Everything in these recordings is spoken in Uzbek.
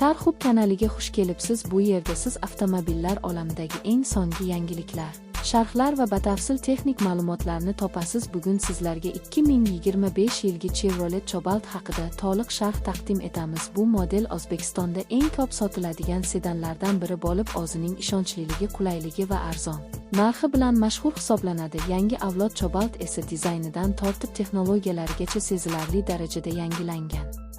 Tarhub kanaliga xush kelibsiz. Bu yerda siz avtomobillar olamidagi eng so'nggi yangiliklar, sharhlar va batafsil texnik ma'lumotlarni topasiz. Bugun sizlarga 2025 yilgi Chevrolet Cobalt haqida to'liq sharh taqdim etamiz. Bu model O'zbekistonda eng ko'p sotiladigan sedanlardan biri bo'lib, o'zining ishonchliligi, qulayligi va arzon narxi bilan mashhur hisoblanadi. Yangi avlod Cobalt esa dizaynidan tortib texnologiyalarigacha sezilarli darajada yangilangan.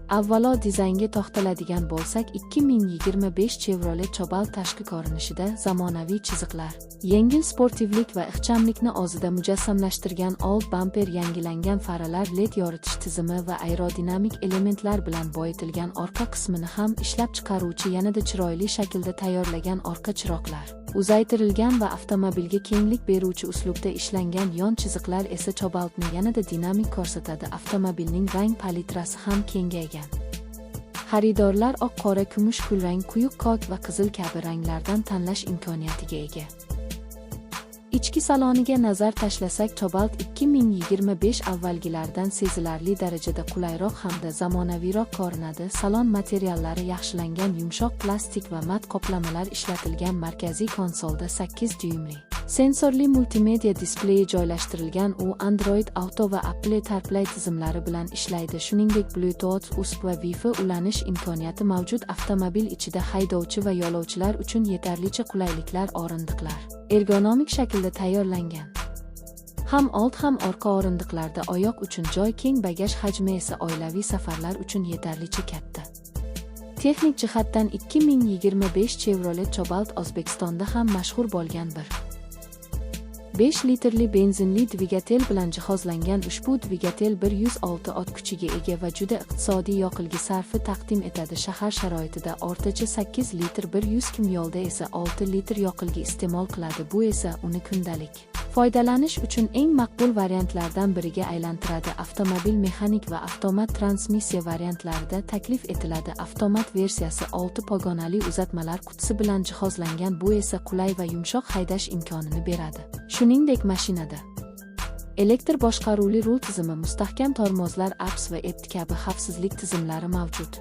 Avvalo dizaynga to'xtaladigan bo'lsak, 2025 Chevrolet Cobalt tashqi ko'rinishida zamonaviy chiziqlar, yengil sportivlik va ixchamlikni o'zida mujassamlashtirgan. Old bamper yangilangan faralar, LED yoritish tizimi va aerodinamik elementlar bilan boyitilgan. Orqa qismini ham ishlab chiqaruvchi yanada chiroyli shaklda tayyorlagan. Orqa chiroqlar uzaytirilgan va avtomobilga kenglik beruvchi uslubda ishlangan. Yon chiziqlar esa Cobaltni yanada dinamik ko'rsatadi. Avtomobilning rang palitrasi ham kengaygan. Xaridorlar oq, qora, kumush, kulrang, quyuq ko'k va qizil kabi ranglardan tanlash imkoniyatiga ega. Ichki saloniga nazar tashlasak, Cobalt 2025 avvalgilardan sezilarli darajada qulayroq hamda zamonaviyroq ko'rinadi. Salon materiallari yaxshilangan, yumshoq plastik va mat qoplamalar ishlatilgan. Markaziy konsolda 8 dyuymli sensorli multimedia displeyi joylashtirilgan. U Android Auto va Apple CarPlay tizimlari bilan ishlaydi. Shuningdek, Bluetooth, USB va Wi-Fi ulanish imkoniyati mavjud. Avtomobil ichida haydovchi va yo'lovchilar uchun yetarlicha qulayliklar, o'rindiqlar ergonomik shaklda tayyorlangan. Ham old ham orqa o'rindiqlarda oyoq uchun joy keng, bagaj hajmi esa oilaviy safarlar uchun yetarlicha katta. Texnik jihatdan 2025 Chevrolet Cobalt O'zbekistonda ham mashhur bo'lgan 5 litrli benzinli dvigatel bilan jihozlangan. Ushbu dvigatel 106 ot kuchiga ega va juda iqtisodiy yoqilgi sarfi taqdim etadi. Shahar sharoitida o'rtacha 8 litr, 100 km yo'lda esa 6 litr yoqilgi iste'mol qiladi. Bu esa uni kundalik foydalanish uchun eng maqbul variantlardan biriga aylantiradi. Avtomobil mexanik va avtomat transmissiya variantlarida taklif etiladi. Avtomat versiyasi 6 pogonali uzatmalar qutisi bilan jihozlangan. Bu esa qulay va yumshoq haydash imkonini beradi. Shuningdek, mashinada elektr boshqaruvli rul tizimi, mustahkam tormozlar, ABS va EPT kabi xavfsizlik tizimlari mavjud.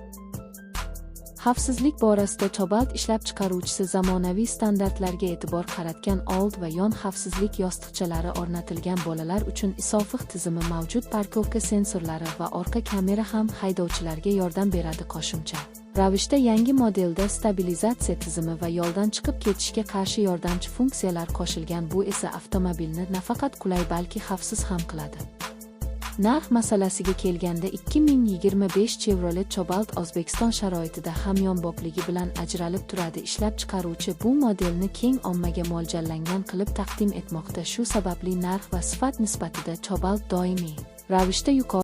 Xavfsizlik borasida Cobalt ishlab chiqaruvchisi zamonaviy standartlarga e'tibor qaratgan. Old va yon xavfsizlik yostiqchalari o'rnatilgan. Bolalar uchun isofix tizimi mavjud. Parkovka sensorlari va orqa kamera ham haydovchilarga yordam beradi. Qo'shimcha ravishda yangi modelda stabilizatsiya tizimi va yo'ldan chiqib ketishga qarshi yordamchi funksiyalar qo'shilgan. Bu esa avtomobilni nafaqat qulay, balki xavfsiz ham qiladi. Narx masalasiga kelganda, 2025 Chevrolet Cobalt O'zbekiston sharoitida hamyonbopligi bilan ajralib turadi. Ishlab chiqaruvchi bu modelni keng ommaga mo'ljallangan qilib taqdim etmoqda. Shu sababli narx va sifat nisbatida Cobalt doimiy ravishda yuqori